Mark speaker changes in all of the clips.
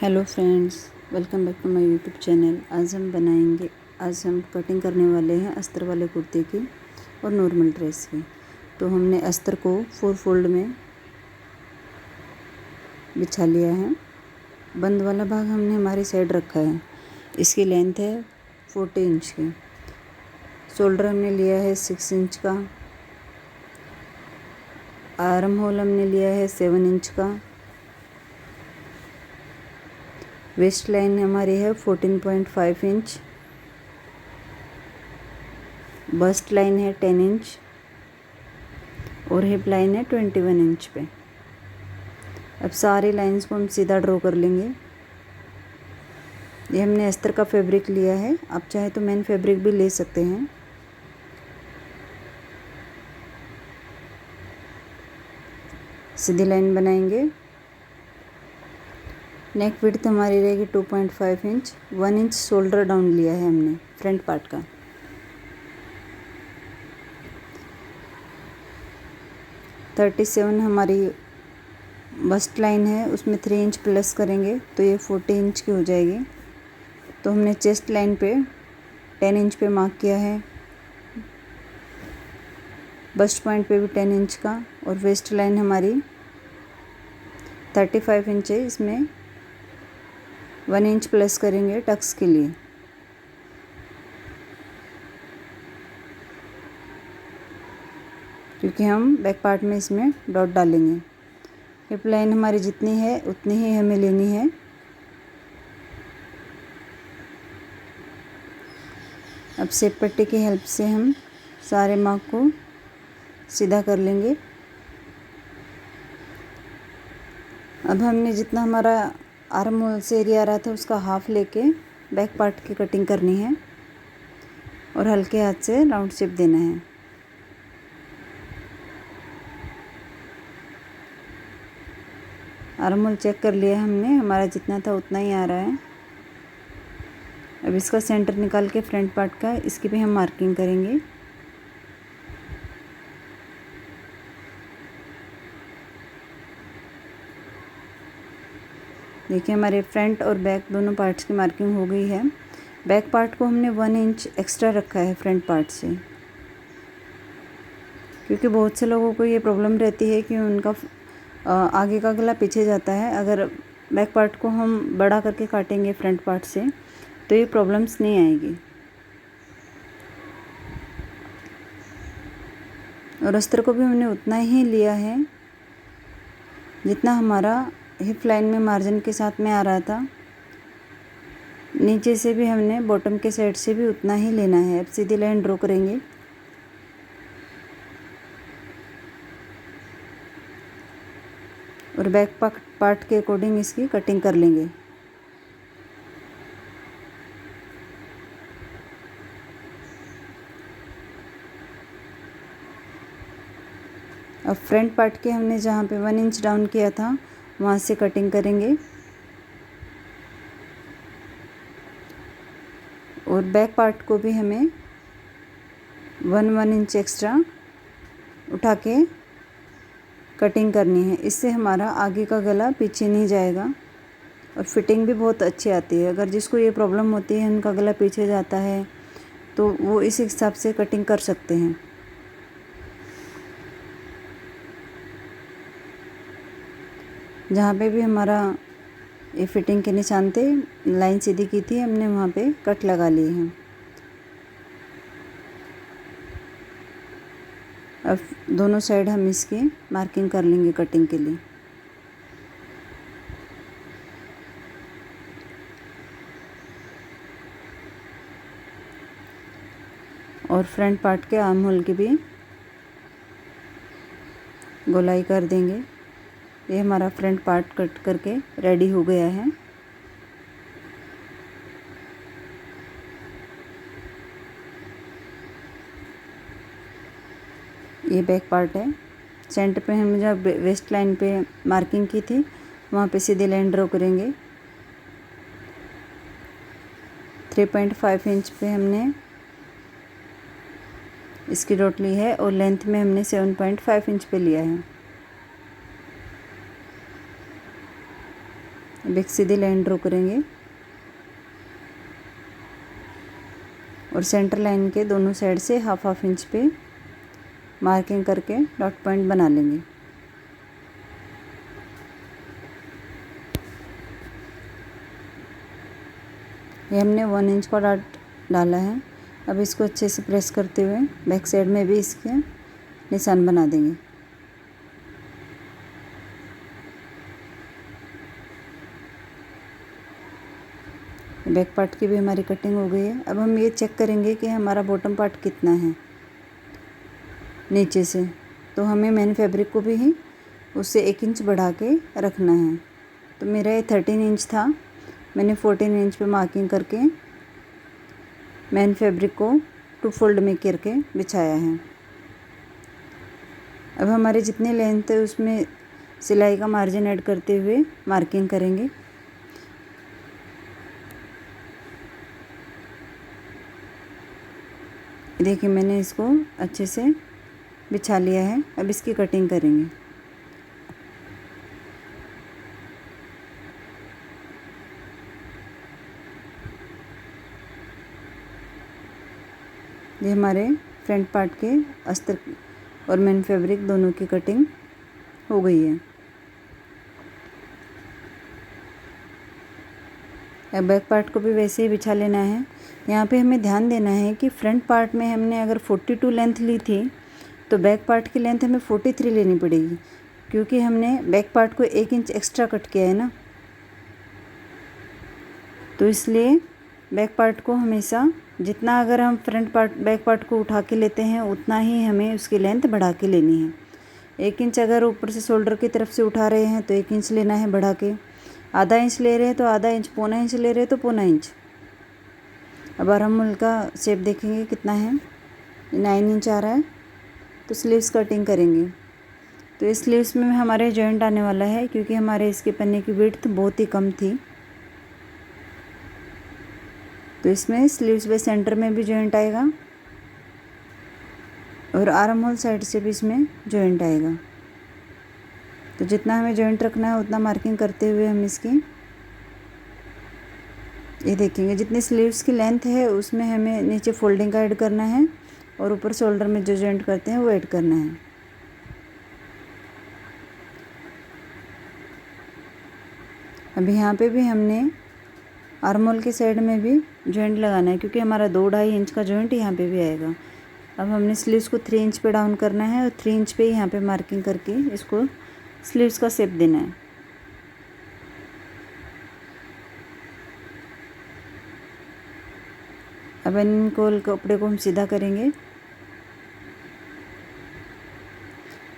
Speaker 1: Hello friends, welcome back to my YouTube channel. आज हम cutting करने वाले हैं अस्तर वाले कुर्ते की और नॉर्मल ड्रेस की। तो हमने अस्तर को 4 फोल्ड में बिछा लिया है। बंद वाला भाग हमने हमारी साइड रखा है। इसकी लेंथ है 40 इंच की। शोल्डर हमने लिया है 6 इंच का। आर्म होल हमने लिया है 7 इंच का। वेस्ट लाइन हमारी है 14.5 इंच। बस्ट लाइन है 10 इंच और हिप लाइन है 21 इंच पे। अब सारी लाइंस को हम सीधा ड्रॉ कर लेंगे। ये हमने अस्तर का फैब्रिक लिया है, आप चाहे तो मेन फैब्रिक भी ले सकते हैं। सीधी लाइन बनाएंगे। नेक विड्थ हमारी रहेगी 2.5 इंच। 1 इंच शोल्डर डाउन लिया है हमने फ्रंट पार्ट का। थर्टी 37 हमारी बस्ट लाइन है, उसमें 3 इंच प्लस करेंगे तो ये 40 इंच की हो जाएगी। तो हमने चेस्ट लाइन पे 10 इंच पे मार्क किया है। बस्ट पॉइंट पे भी 10 इंच का और वेस्ट लाइन हमारी 35 इंच है। इसमें 1 इंच प्लस करेंगे टक्स के लिए। क्योंकि हम बैक पार्ट में इसमें डॉट डालेंगे। हिप लाइन हमारी जितनी है उतनी ही हमें लेनी है। अब शेप पट्टी की हेल्प से हम सारे मार्क को सीधा कर लेंगे। अब हमने जितना हमारा आर्म होल से एरिया आ रहा था उसका हाफ लेके बैक पार्ट की कटिंग करनी है और हल्के हाथ से राउंड शेप देना है। आर्म होल चेक कर लिया हमने, हमारा जितना था उतना ही आ रहा है। अब इसका सेंटर निकाल के फ्रंट पार्ट का इसकी भी हम मार्किंग करेंगे। देखिए हमारे फ्रंट और बैक दोनों पार्ट्स की मार्किंग हो गई है। बैक पार्ट को हमने 1 इंच एक्स्ट्रा रखा है फ्रंट पार्ट से, क्योंकि बहुत से लोगों को ये प्रॉब्लम रहती है कि उनका आगे का गला पीछे जाता है। अगर बैक पार्ट को हम बड़ा करके काटेंगे फ्रंट पार्ट से तो ये प्रॉब्लम्स नहीं आएगी। और अस्तर को भी हमने उतना ही लिया है जितना हमारा हिप लाइन में मार्जिन के साथ में आ रहा था। नीचे से भी हमने बॉटम के साइड से भी उतना ही लेना है। अब सीधी लाइन ड्रॉ करेंगे। और बैक पार्ट के अकॉर्डिंग इसकी कटिंग कर लेंगे। अब फ्रंट पार्ट के हमने जहाँ पे 1 इंच डाउन किया था वहाँ से कटिंग करेंगे और बैक पार्ट को भी हमें 1 इंच एक्स्ट्रा उठा के कटिंग करनी है। इससे हमारा आगे का गला पीछे नहीं जाएगा और फिटिंग भी बहुत अच्छी आती है। अगर जिसको ये प्रॉब्लम होती है उनका गला पीछे जाता है तो वो इस हिसाब से कटिंग कर सकते हैं। जहाँ पे भी हमारा ये फिटिंग के निशान थे, लाइन सीधी की थी, हमने वहाँ पे कट लगा लिए हैं। अब दोनों साइड हम इसकी मार्किंग कर लेंगे कटिंग के लिए। और फ्रंट पार्ट के आर्म होल की भी गोलाई कर देंगे। ये हमारा फ्रंट पार्ट कट करके रेडी हो गया है। ये बैक पार्ट है। सेंटर पे हम जब वेस्ट लाइन पे मार्किंग की थी वहाँ पे सीधी लाइन ड्रॉ करेंगे। 3.5 इंच पे हमने इसकी डॉट ली है और लेंथ में हमने 7.5 इंच पे लिया है। अब एक सीधी लाइन ड्रॉ करेंगे और सेंटर लाइन के दोनों साइड से हाफ हाफ इंच पे मार्किंग करके डॉट पॉइंट बना लेंगे। ये हमने 1 इंच का डॉट डाला है। अब इसको अच्छे से प्रेस करते हुए बैक साइड में भी इसके निशान बना देंगे। बैक पार्ट की भी हमारी कटिंग हो गई है। अब हम ये चेक करेंगे कि हमारा बॉटम पार्ट कितना है नीचे से, तो हमें मेन फैब्रिक को भी ही उससे 1 इंच बढ़ा के रखना है। तो मेरा ये 13 इंच था, मैंने 14 इंच पे मार्किंग करके मेन फैब्रिक को 2 फोल्ड में करके बिछाया है। अब हमारे जितने लेंथ है उसमें सिलाई का मार्जिन ऐड करते हुए मार्किंग करेंगे। देखिए मैंने इसको अच्छे से बिछा लिया है। अब इसकी कटिंग करेंगे। ये हमारे फ्रंट पार्ट के अस्तर और मेन फैब्रिक दोनों की कटिंग हो गई है। अब बैक पार्ट को भी वैसे ही बिछा लेना है। यहाँ पे हमें ध्यान देना है कि फ्रंट पार्ट में हमने अगर 42 लेंथ ली थी तो बैक पार्ट की लेंथ हमें 43 लेनी पड़ेगी, क्योंकि हमने बैक पार्ट को 1 इंच एक्स्ट्रा कट किया है ना। तो इसलिए बैक पार्ट को हमेशा जितना अगर हम फ्रंट पार्ट बैक पार्ट को उठा के लेते हैं उतना ही हमें उसकी लेंथ बढ़ा के लेनी है। 1 इंच अगर ऊपर से शोल्डर की तरफ से उठा रहे हैं तो 1 इंच लेना है बढ़ा के, आधा इंच ले रहे हैं तो आधा इंच, पौना इंच ले रहे हैं तो पौना इंच। अब आर्म होल का शेप देखेंगे कितना है, 9 इंच आ रहा है। तो स्लीव्स कटिंग करेंगे। तो इस स्लीव्स में हमारे जॉइंट आने वाला है, क्योंकि हमारे इसके पन्ने की विड्थ बहुत ही कम थी। तो इसमें स्लीव्स पे सेंटर में भी जॉइंट आएगा और आर्म होल साइड से भी इसमें जॉइंट आएगा। तो जितना हमें जॉइंट रखना है उतना मार्किंग करते हुए हम इसकी ये देखेंगे जितनी स्लीव्स की लेंथ है उसमें हमें नीचे फोल्डिंग का ऐड करना है और ऊपर शोल्डर में जो जॉइंट करते हैं वो ऐड करना है। अभी यहाँ पे भी हमने आर्म होल के साइड में भी जॉइंट लगाना है, क्योंकि हमारा 2-2.5 इंच का जॉइंट यहाँ पे भी आएगा। अब हमने स्लीव्स को 3 इंच पे डाउन करना है और 3 इंच पे यहाँ पे मार्किंग करके इसको स्लीव्स का शेप देना है। अब इनको कपड़े को हम सीधा करेंगे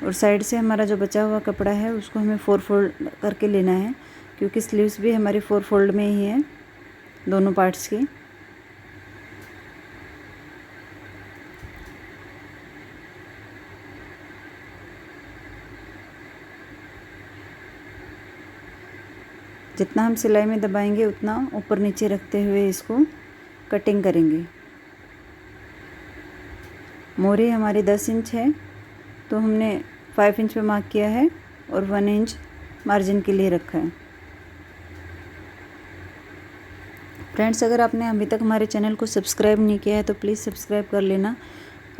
Speaker 1: और साइड से हमारा जो बचा हुआ कपड़ा है उसको हमें 4 फोल्ड करके लेना है, क्योंकि स्लीव्स भी हमारी 4 फोल्ड में ही है दोनों पार्ट्स की। जितना हम सिलाई में दबाएंगे उतना ऊपर नीचे रखते हुए इसको कटिंग करेंगे। मोहरी हमारी 10 इंच है, तो हमने 5 इंच पे मार्क किया है और 1 इंच मार्जिन के लिए रखा है। फ्रेंड्स, अगर आपने अभी तक हमारे चैनल को सब्सक्राइब नहीं किया है तो प्लीज़ सब्सक्राइब कर लेना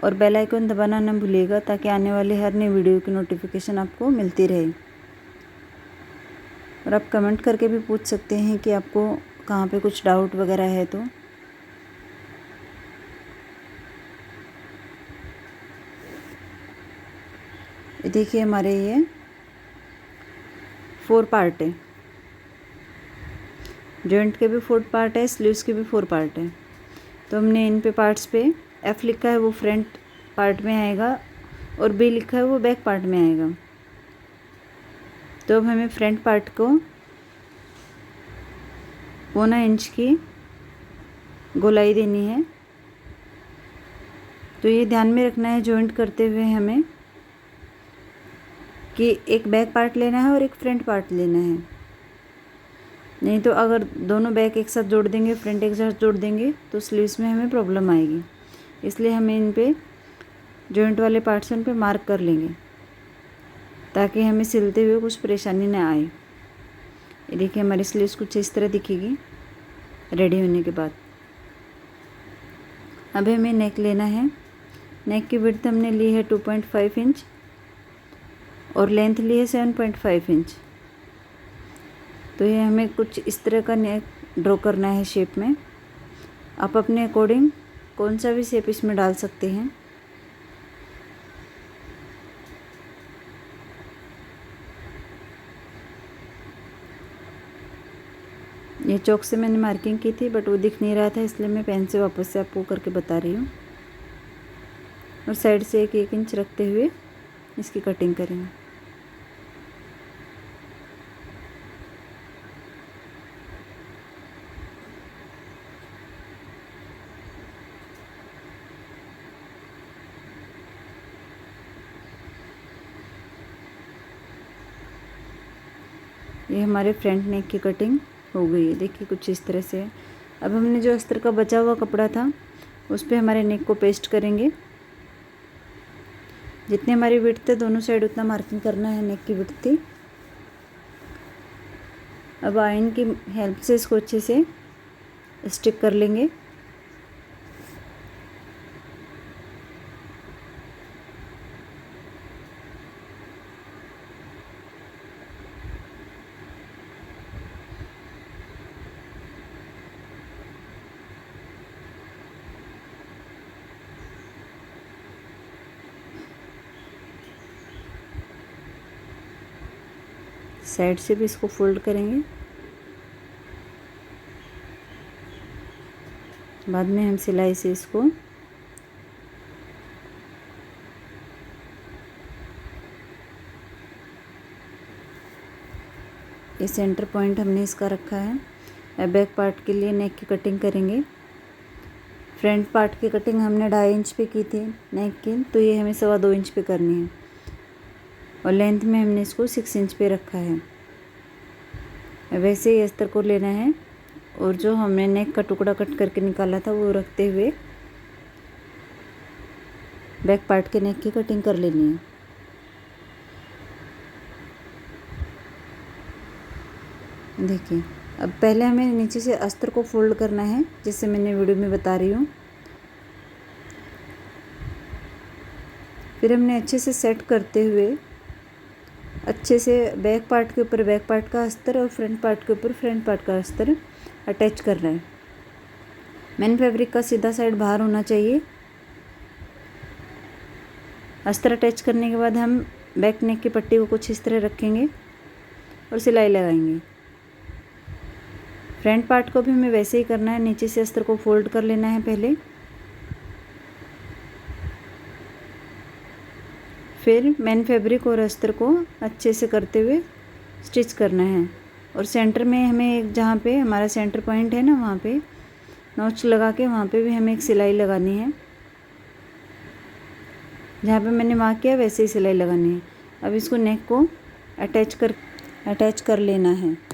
Speaker 1: और बेल आइकन दबाना ना भूलिएगा, ताकि आने वाली हर नई वीडियो की नोटिफिकेशन आपको मिलती रहे। और आप कमेंट करके भी पूछ सकते हैं कि आपको कहाँ पे कुछ डाउट वगैरह है तो। देखिए हमारे ये 4 पार्ट है, जॉइंट के भी 4 पार्ट है, स्लीव्स के भी 4 पार्ट है। तो हमने इन पे पार्ट्स पे F लिखा है वो फ्रंट पार्ट में आएगा और B लिखा है वो बैक पार्ट में आएगा। तो अब हमें फ्रंट पार्ट को 1.25 इंच की गोलाई देनी है। तो ये ध्यान में रखना है जॉइंट करते हुए हमें कि एक बैक पार्ट लेना है और एक फ्रंट पार्ट लेना है। नहीं तो अगर दोनों बैक एक साथ जोड़ देंगे, फ्रंट एक साथ जोड़ देंगे तो स्लीव्स में हमें प्रॉब्लम आएगी। इसलिए हमें इन पे जॉइंट वाले पार्ट्स उन पे मार्क कर लेंगे, ताकि हमें सिलते हुए कुछ परेशानी ना आए। ये देखिए हमारी स्लीव्स कुछ इस तरह दिखेगी रेडी होने के बाद। अब हमें नेक लेना है। नेक की विड्थ हमने ली है 2.5 इंच और लेंथ ली है 7.5 इंच। तो ये हमें कुछ इस तरह का नेक ड्रॉ करना है शेप में। आप अपने अकॉर्डिंग कौन सा भी शेप इसमें डाल सकते हैं। ये चौक से मैंने मार्किंग की थी बट वो दिख नहीं रहा था, इसलिए मैं पेन से वापस से आपको करके बता रही हूँ। और साइड से 1 इंच रखते हुए इसकी कटिंग करेंगे। ये हमारे फ्रंट नेक की कटिंग हो गई है, देखिए कुछ इस तरह से। अब हमने जो अस्तर का बचा हुआ कपड़ा था उस पे हमारे नेक को पेस्ट करेंगे। जितनी हमारी विड्थ है दोनों साइड उतना मार्किंग करना है नेक की विड्थ थी। अब आयरन की हेल्प से इसको अच्छे से स्टिक कर लेंगे। साइड से भी इसको फोल्ड करेंगे। बाद में हम सिलाई से इसको ये सेंटर पॉइंट हमने इसका रखा है। अब बैक पार्ट के लिए नेक की कटिंग करेंगे। फ्रंट पार्ट की कटिंग हमने 2.5 इंच पे की थी नेक की, तो ये हमें 2.25 इंच पे करनी है और लेंथ में हमने इसको 6 इंच पे रखा है। वैसे ही अस्तर को लेना है और जो हमने नेक का टुकड़ा कट करके निकाला था वो रखते हुए बैक पार्ट के नेक की कटिंग कर लेनी है। देखिए अब पहले हमें नीचे से अस्तर को फोल्ड करना है, जिससे मैंने वीडियो में बता रही हूँ। फिर हमने अच्छे से सेट करते हुए अच्छे से बैक पार्ट के ऊपर बैक पार्ट का अस्तर और फ्रंट पार्ट के ऊपर फ्रंट पार्ट का अस्तर अटैच करना है। मेन फैब्रिक का सीधा साइड बाहर होना चाहिए। अस्तर अटैच करने के बाद हम बैक नेक की पट्टी को कुछ इस तरह रखेंगे और सिलाई लगाएंगे। फ्रंट पार्ट को भी हमें वैसे ही करना है। नीचे से अस्तर को फोल्ड कर लेना है पहले, फिर मेन फैब्रिक और अस्तर को अच्छे से करते हुए स्टिच करना है। और सेंटर में हमें एक जहाँ पे हमारा सेंटर पॉइंट है ना, वहाँ पे नॉच लगा के वहाँ पे भी हमें एक सिलाई लगानी है। जहाँ पे मैंने मार्क किया वैसे ही सिलाई लगानी है। अब इसको नेक को अटैच कर लेना है।